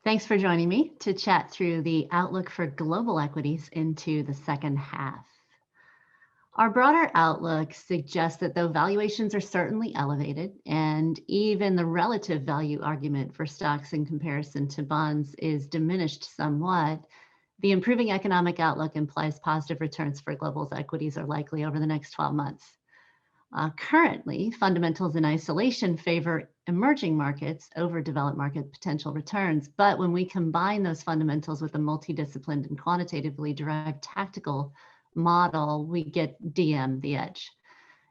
Thanks for joining me to chat through the outlook for global equities into the second half. Our broader outlook suggests that though valuations are certainly elevated and even the relative value argument for stocks in comparison to bonds is diminished somewhat, the improving economic outlook implies positive returns for global equities are likely over the next 12 months. Currently, fundamentals in isolation favor emerging markets over developed market potential returns. But when we combine those fundamentals with a multidisciplined and quantitatively derived tactical model, we get DM the edge.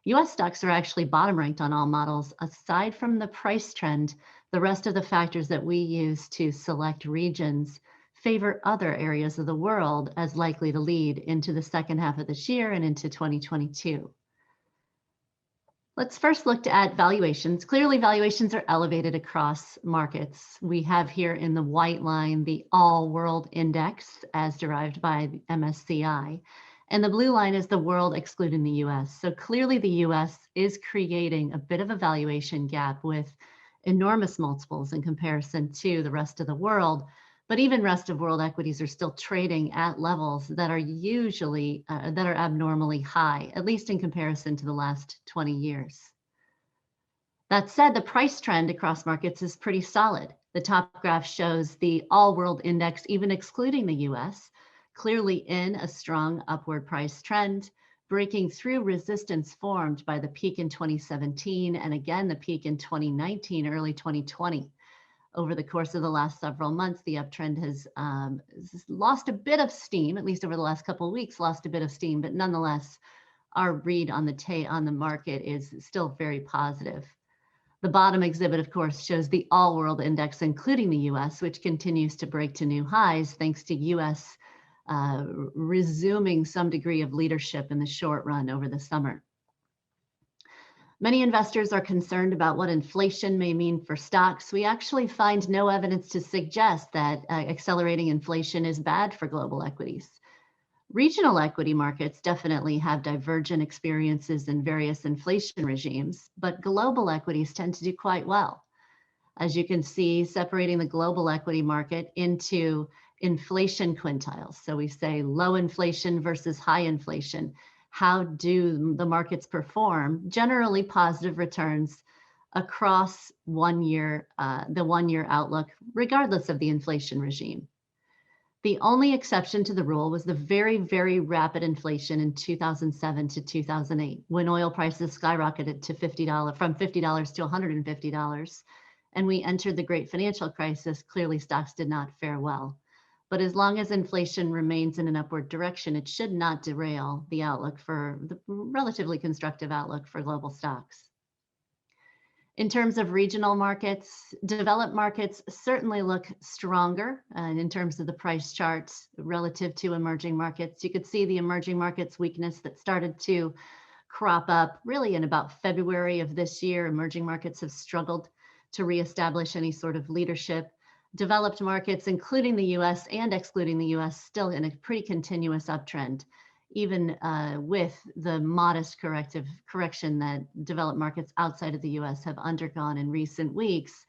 US stocks are actually bottom ranked on all models. Aside from the price trend, the rest of the factors that we use to select regions favor other areas of the world as likely to lead into the second half of this year and into 2022. Let's first look at valuations. Clearly, valuations are elevated across markets. We have here in the white line the all world index as derived by the MSCI. And the blue line is the world excluding the US. So clearly the US is creating a bit of a valuation gap with enormous multiples in comparison to the rest of the world. But even rest of world equities are still trading at levels that are usually, that are abnormally high, at least in comparison to the last 20 years. That said, the price trend across markets is pretty solid. The top graph shows the all world index, even excluding the US, clearly in a strong upward price trend, breaking through resistance formed by the peak in 2017 and again the peak in 2019, early 2020. Over the course of the last several months, the uptrend has lost a bit of steam, at least over the last couple of weeks, lost a bit of steam, but nonetheless, our read on the market is still very positive. The bottom exhibit, of course, shows the all world index, including the US, which continues to break to new highs thanks to US resuming some degree of leadership in the short run over the summer. Many investors are concerned about what inflation may mean for stocks. We actually find no evidence to suggest that accelerating inflation is bad for global equities. Regional equity markets definitely have divergent experiences in various inflation regimes, but global equities tend to do quite well. As you can see, separating the global equity market into inflation quintiles. So we say low inflation versus high inflation. How do the markets perform? Generally positive returns across 1 year, the 1 year outlook, regardless of the inflation regime. The only exception to the rule was the very, very rapid inflation in 2007 to 2008, when oil prices skyrocketed to from $50 to $150. And we entered the great financial crisis. Clearly, stocks did not fare well. But as long as inflation remains in an upward direction, it should not derail the outlook for the relatively constructive outlook for global stocks. In terms of regional markets, developed markets certainly look stronger in terms of the price charts relative to emerging markets. You could see the emerging markets weakness that started to crop up really in about February of this year. Emerging markets have struggled to reestablish any sort of leadership. Developed markets, including the US and excluding the US, still in a pretty continuous uptrend, even with the modest correction that developed markets outside of the US have undergone in recent weeks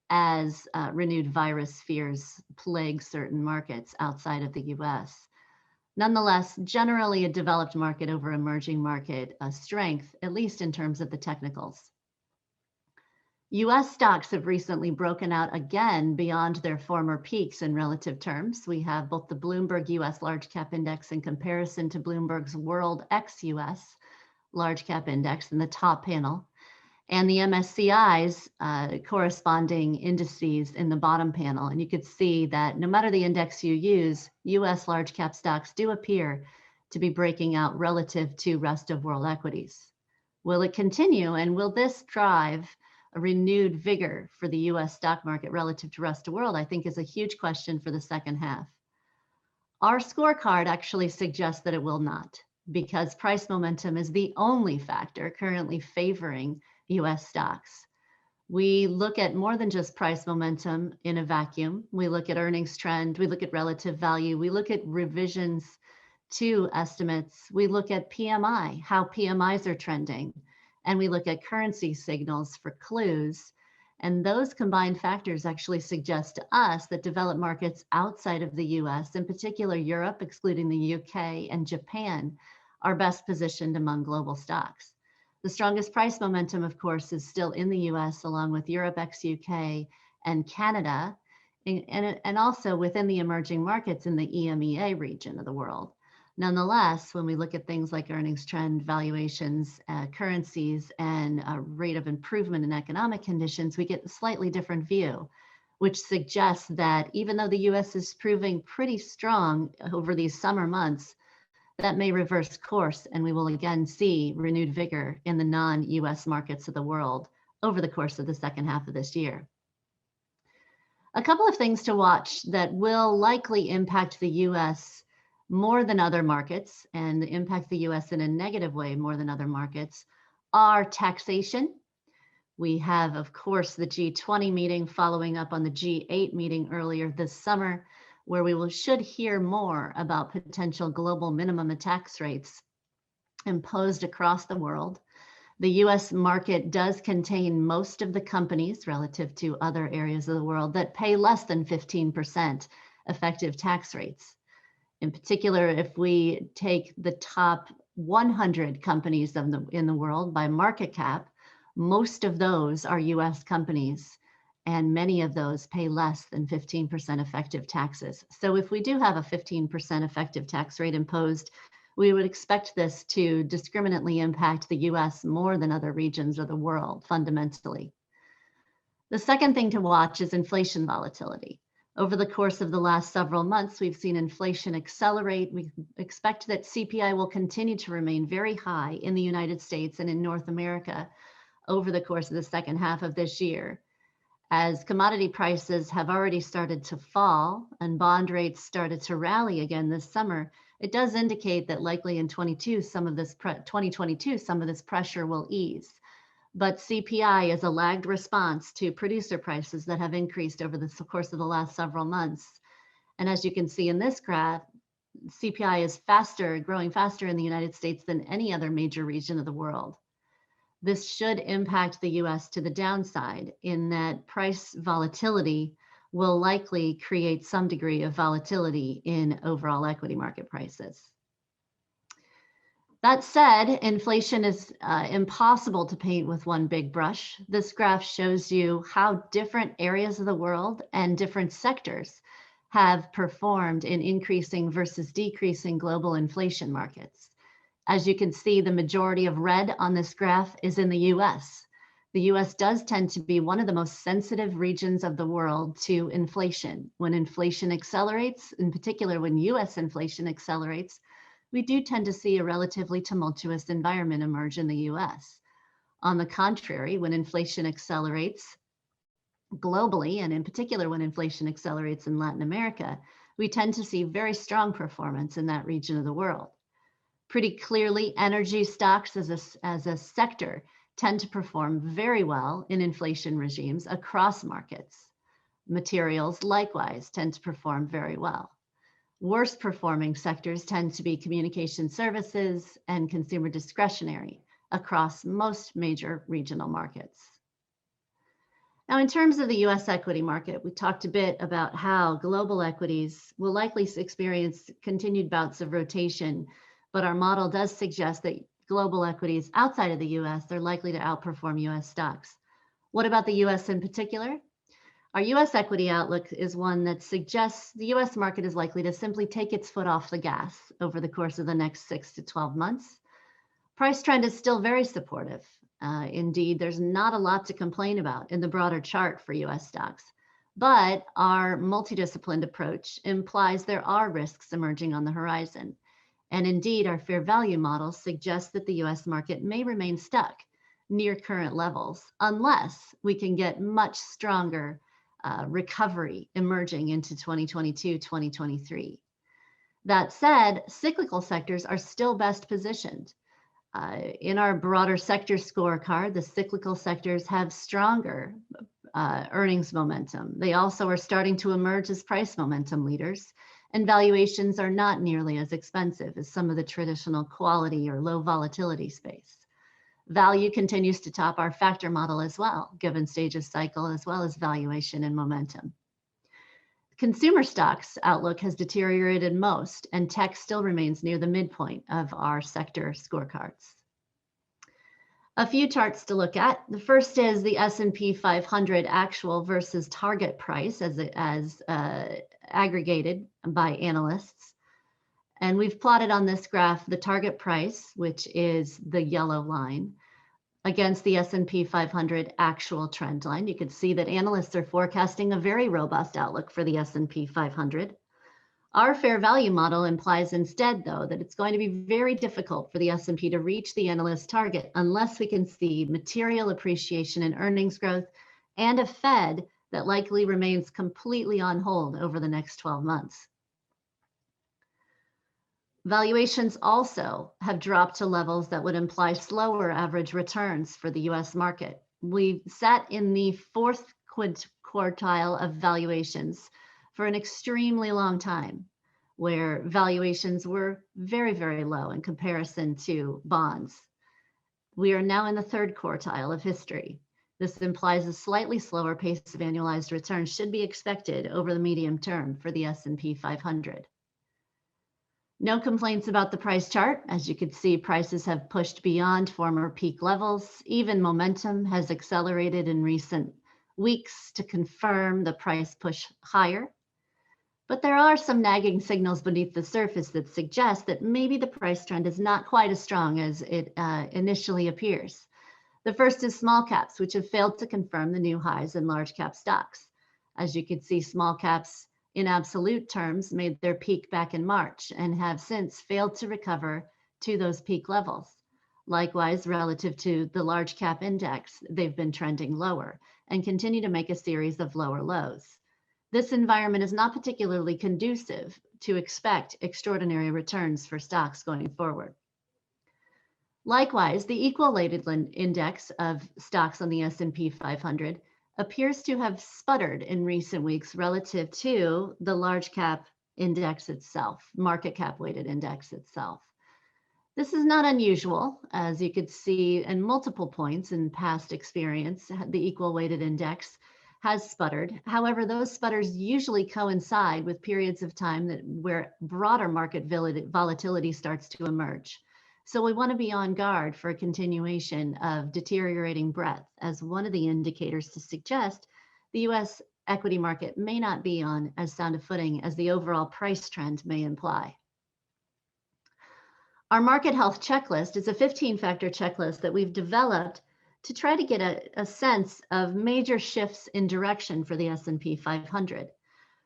as renewed virus fears plague certain markets outside of the US. Nonetheless, generally a developed market over emerging market strength, at least in terms of the technicals. US stocks have recently broken out again beyond their former peaks in relative terms. We have both the Bloomberg US Large Cap Index in comparison to Bloomberg's World ex-US Large Cap Index in the top panel, and the MSCI's corresponding indices in the bottom panel. And you could see that no matter the index you use, US large cap stocks do appear to be breaking out relative to rest of world equities. Will it continue, and will this drive a renewed vigor for the US stock market relative to rest of the world, I think is a huge question for the second half. Our scorecard actually suggests that it will not, because price momentum is the only factor currently favoring US stocks. We look at more than just price momentum in a vacuum. We look at earnings trend, we look at relative value, we look at revisions to estimates, we look at PMI, how PMIs are trending, and we look at currency signals for clues. And those combined factors actually suggest to us that developed markets outside of the US, in particular Europe, excluding the UK, and Japan, are best positioned among global stocks. The strongest price momentum, of course, is still in the US, along with Europe ex-UK and Canada, and also within the emerging markets in the EMEA region of the world. Nonetheless, when we look at things like earnings trend, valuations, currencies, and rate of improvement in economic conditions, we get a slightly different view, which suggests that even though the US is proving pretty strong over these summer months, that may reverse course, and we will again see renewed vigor in the non-US markets of the world over the course of the second half of this year. A couple of things to watch that will likely impact the US more than other markets and impact the US in a negative way more than other markets are taxation. We have, of course, the G20 meeting following up on the G8 meeting earlier this summer, where we should hear more about potential global minimum tax rates imposed across the world. The US market does contain most of the companies relative to other areas of the world that pay less than 15% effective tax rates. In particular, if we take the top 100 companies in the world by market cap, most of those are US companies, and many of those pay less than 15% effective taxes. So if we do have a 15% effective tax rate imposed, we would expect this to discriminately impact the US more than other regions of the world, fundamentally. The second thing to watch is inflation volatility. Over the course of the last several months, we've seen inflation accelerate. We expect that CPI will continue to remain very high in the United States and in North America over the course of the second half of this year. As commodity prices have already started to fall and bond rates started to rally again this summer, it does indicate that likely in 2022, some of this pressure will ease. But CPI is a lagged response to producer prices that have increased over the course of the last several months. And as you can see in this graph, CPI is growing faster in the United States than any other major region of the world. This should impact the US to the downside in that price volatility will likely create some degree of volatility in overall equity market prices. That said, inflation is impossible to paint with one big brush. This graph shows you how different areas of the world and different sectors have performed in increasing versus decreasing global inflation markets. As you can see, the majority of red on this graph is in the US. The US does tend to be one of the most sensitive regions of the world to inflation. When inflation accelerates, in particular when US inflation accelerates, we do tend to see a relatively tumultuous environment emerge in the US. On the contrary, when inflation accelerates globally, and in particular when inflation accelerates in Latin America, we tend to see very strong performance in that region of the world. Pretty clearly, energy stocks as a sector tend to perform very well in inflation regimes across markets. Materials likewise tend to perform very well. Worst performing sectors tend to be communication services and consumer discretionary across most major regional markets. Now, in terms of the US equity market, we talked a bit about how global equities will likely experience continued bouts of rotation, but our model does suggest that global equities outside of the US are likely to outperform US stocks. What about the US in particular? Our US equity outlook is one that suggests the US market is likely to simply take its foot off the gas over the course of the next 6 to 12 months. Price trend is still very supportive. Indeed, there's not a lot to complain about in the broader chart for US stocks, but our multidisciplined approach implies there are risks emerging on the horizon. And indeed, our fair value model suggests that the US market may remain stuck near current levels unless we can get much stronger recovery emerging into 2022, 2023. That said, cyclical sectors are still best positioned. In our broader sector scorecard, the cyclical sectors have stronger earnings momentum. They also are starting to emerge as price momentum leaders, and valuations are not nearly as expensive as some of the traditional quality or low volatility space. Value continues to top our factor model as well, given stage of cycle as well as valuation and momentum. Consumer stocks outlook has deteriorated most, and tech still remains near the midpoint of our sector scorecards. A few charts to look at. The first is the S&P 500 actual versus target price as aggregated by analysts. And we've plotted on this graph the target price, which is the yellow line, against the S&P 500 actual trend line. You can see that analysts are forecasting a very robust outlook for the S&P 500. Our fair value model implies instead, though, that it's going to be very difficult for the S&P to reach the analyst target unless we can see material appreciation in earnings growth and a Fed that likely remains completely on hold over the next 12 months. Valuations also have dropped to levels that would imply slower average returns for the US market. We sat in the fourth quartile of valuations for an extremely long time, where valuations were very, very low in comparison to bonds. We are now in the third quartile of history. This implies a slightly slower pace of annualized returns should be expected over the medium term for the S&P 500. No complaints about the price chart. As you can see, prices have pushed beyond former peak levels. Even momentum has accelerated in recent weeks to confirm the price push higher. But there are some nagging signals beneath the surface that suggest that maybe the price trend is not quite as strong as it initially appears. The first is small caps, which have failed to confirm the new highs in large cap stocks. As you can see, small caps in absolute terms made their peak back in March and have since failed to recover to those peak levels. Likewise, relative to the large cap index, they've been trending lower and continue to make a series of lower lows. This environment is not particularly conducive to expect extraordinary returns for stocks going forward. Likewise, the equal weighted index of stocks on the S&P 500 appears to have sputtered in recent weeks relative to the large cap index itself, market cap weighted index itself. This is not unusual, as you could see in multiple points in past experience, the equal weighted index has sputtered. However, those sputters usually coincide with periods of time where broader market volatility starts to emerge. So we want to be on guard for a continuation of deteriorating breadth as one of the indicators to suggest the US equity market may not be on as sound a footing as the overall price trend may imply. Our market health checklist is a 15-factor checklist that we've developed to try to get a sense of major shifts in direction for the S&P 500.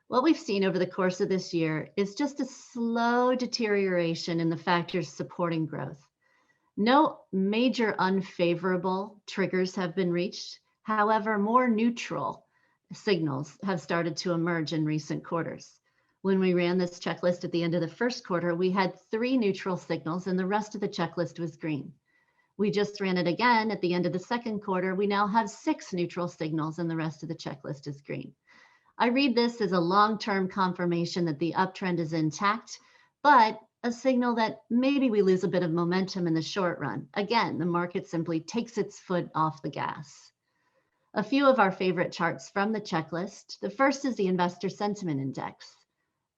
What we've seen over the course of this year is just a slow deterioration in the factors supporting growth. No major unfavorable triggers have been reached. However, more neutral signals have started to emerge in recent quarters. When we ran this checklist at the end of the first quarter, we had 3 neutral signals and the rest of the checklist was green. We just ran it again at the end of the second quarter. We now have 6 neutral signals and the rest of the checklist is green. I read this as a long-term confirmation that the uptrend is intact, but a signal that maybe we lose a bit of momentum in the short run. Again, the market simply takes its foot off the gas. A few of our favorite charts from the checklist. The first is the Investor Sentiment Index.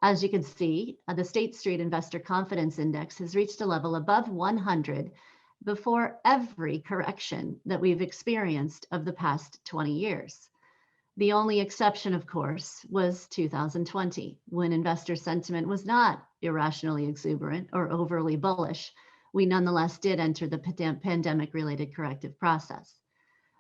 As you can see, the State Street Investor Confidence Index has reached a level above 100 before every correction that we've experienced of the past 20 years. The only exception, of course, was 2020, when investor sentiment was not irrationally exuberant or overly bullish. We nonetheless did enter the pandemic-related corrective process.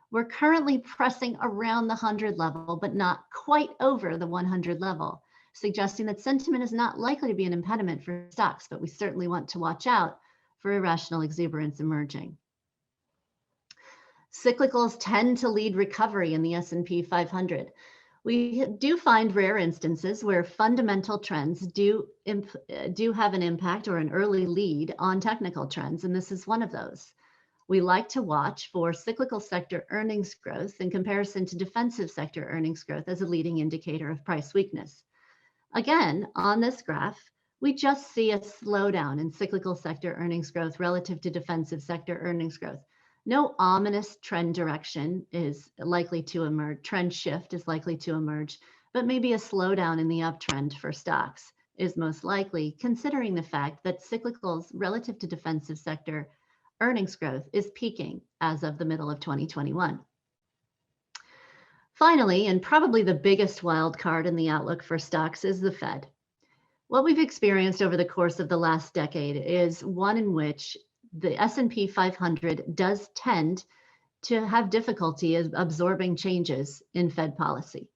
We're currently pressing around the 100 level, but not quite over the 100 level, suggesting that sentiment is not likely to be an impediment for stocks, but we certainly want to watch out for irrational exuberance emerging. Cyclicals tend to lead recovery in the S&P 500. We do find rare instances where fundamental trends do have an impact or an early lead on technical trends, and this is one of those. We like to watch for cyclical sector earnings growth in comparison to defensive sector earnings growth as a leading indicator of price weakness. Again, on this graph, we just see a slowdown in cyclical sector earnings growth relative to defensive sector earnings growth. No ominous trend direction is likely to emerge, trend shift is likely to emerge, but maybe a slowdown in the uptrend for stocks is most likely, considering the fact that cyclicals relative to defensive sector earnings growth is peaking as of the middle of 2021. Finally, and probably the biggest wild card in the outlook for stocks is the Fed. What we've experienced over the course of the last decade is one in which the S&P 500 does tend to have difficulty absorbing changes in Fed policy.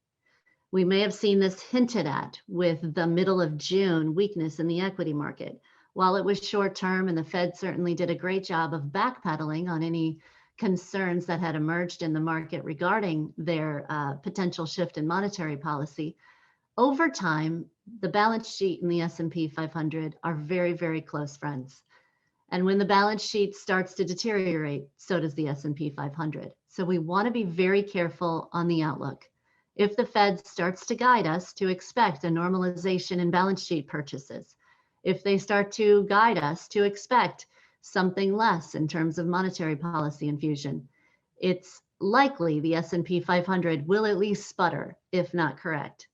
We may have seen this hinted at with the middle of June weakness in the equity market. While it was short term and the Fed certainly did a great job of backpedaling on any concerns that had emerged in the market regarding their potential shift in monetary policy, over time, the balance sheet and the S&P 500 are very, very close friends. And when the balance sheet starts to deteriorate, so does the S&P 500. So we want to be very careful on the outlook. If the Fed starts to guide us to expect a normalization in balance sheet purchases, if they start to guide us to expect something less in terms of monetary policy infusion, it's likely the S&P 500 will at least sputter, if not correct.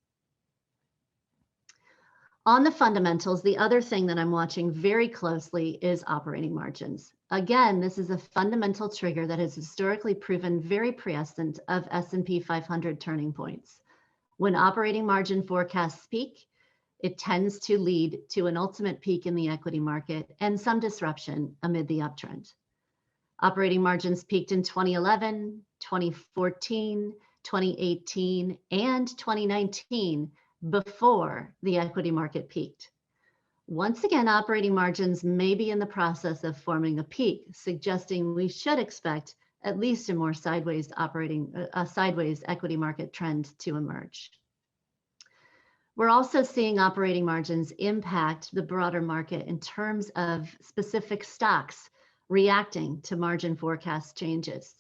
On the fundamentals, the other thing that I'm watching very closely is operating margins. Again, this is a fundamental trigger that has historically proven very prescient of S&P 500 turning points. When operating margin forecasts peak, it tends to lead to an ultimate peak in the equity market and some disruption amid the uptrend. Operating margins peaked in 2011, 2014, 2018, and 2019 before the equity market peaked. Once again, operating margins may be in the process of forming a peak, suggesting we should expect at least a more sideways equity market trend to emerge. We're also seeing operating margins impact the broader market in terms of specific stocks reacting to margin forecast changes.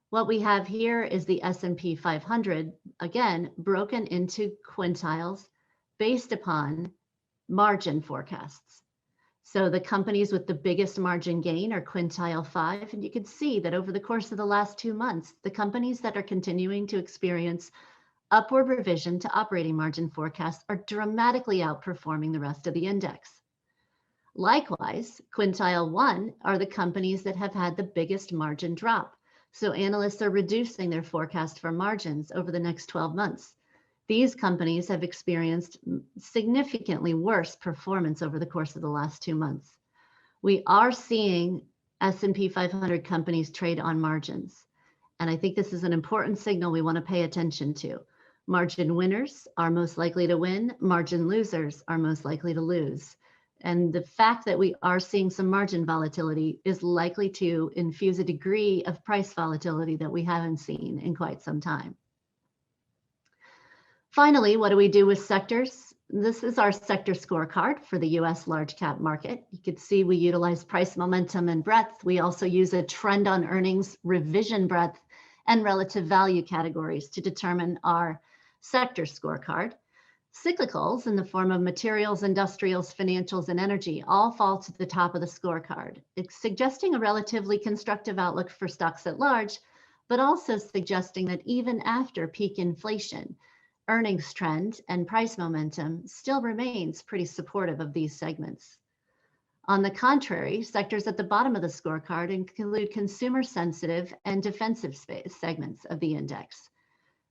What we have here is the S&P 500, again, broken into quintiles based upon margin forecasts. So the companies with the biggest margin gain are quintile 5, and you can see that over the course of the last 2 months, the companies that are continuing to experience upward revision to operating margin forecasts are dramatically outperforming the rest of the index. Likewise, quintile 1 are the companies that have had the biggest margin drop. So analysts are reducing their forecast for margins over the next 12 months. These companies have experienced significantly worse performance over the course of the last 2 months. We are seeing S&P 500 companies trade on margins. And I think this is an important signal we want to pay attention to. Margin winners are most likely to win. Margin losers are most likely to lose. And the fact that we are seeing some margin volatility is likely to infuse a degree of price volatility that we haven't seen in quite some time. Finally, what do we do with sectors? This is our sector scorecard for the US large cap market. You can see we utilize price momentum and breadth. We also use a trend on earnings, revision breadth, and relative value categories to determine our sector scorecard. Cyclicals in the form of materials, industrials, financials, and energy all fall to the top of the scorecard. It's suggesting a relatively constructive outlook for stocks at large, but also suggesting that even after peak inflation, earnings trend and price momentum still remains pretty supportive of these segments. On the contrary, sectors at the bottom of the scorecard include consumer sensitive and defensive segments of the index.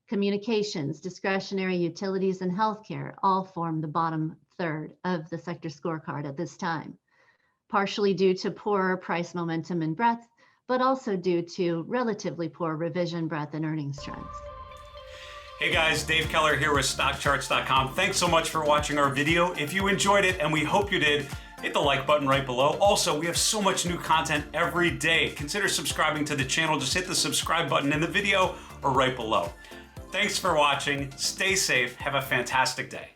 Communications, discretionary utilities, and healthcare all form the bottom third of the sector scorecard at this time, partially due to poorer price momentum and breadth, but also due to relatively poor revision breadth and earnings trends. Hey guys, Dave Keller here with StockCharts.com. Thanks so much for watching our video. If you enjoyed it, and we hope you did, hit the like button right below. Also, we have so much new content every day. Consider subscribing to the channel. Just hit the subscribe button in the video or right below. Thanks for watching. Stay safe. Have a fantastic day.